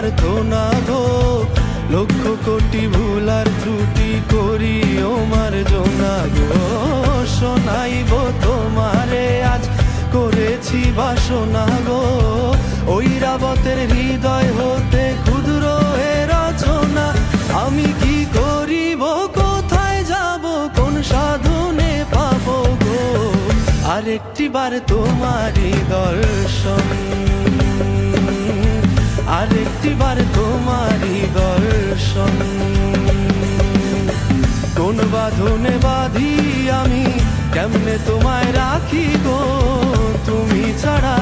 পারতো না গো। লক্ষ কোটি ভুল আর ত্রুটি করি ও মার্জনা গো। শোনাইব তোমারে আজ করেছি বাসনা গো। ঐরাবতের হৃদয় হতে ক্ষুদ্র এ রচনা। আমি কি করিব, কোথায় যাব, কোন সাধনে পাবো গো আরেকটি বার তোমারই দর্শন, আরেকটি বার তোমারই দর্শন। কোন বাঁধনে বাঁধি আমি, কেমনে তোমায় রাখি গো, তুমি ছাড়া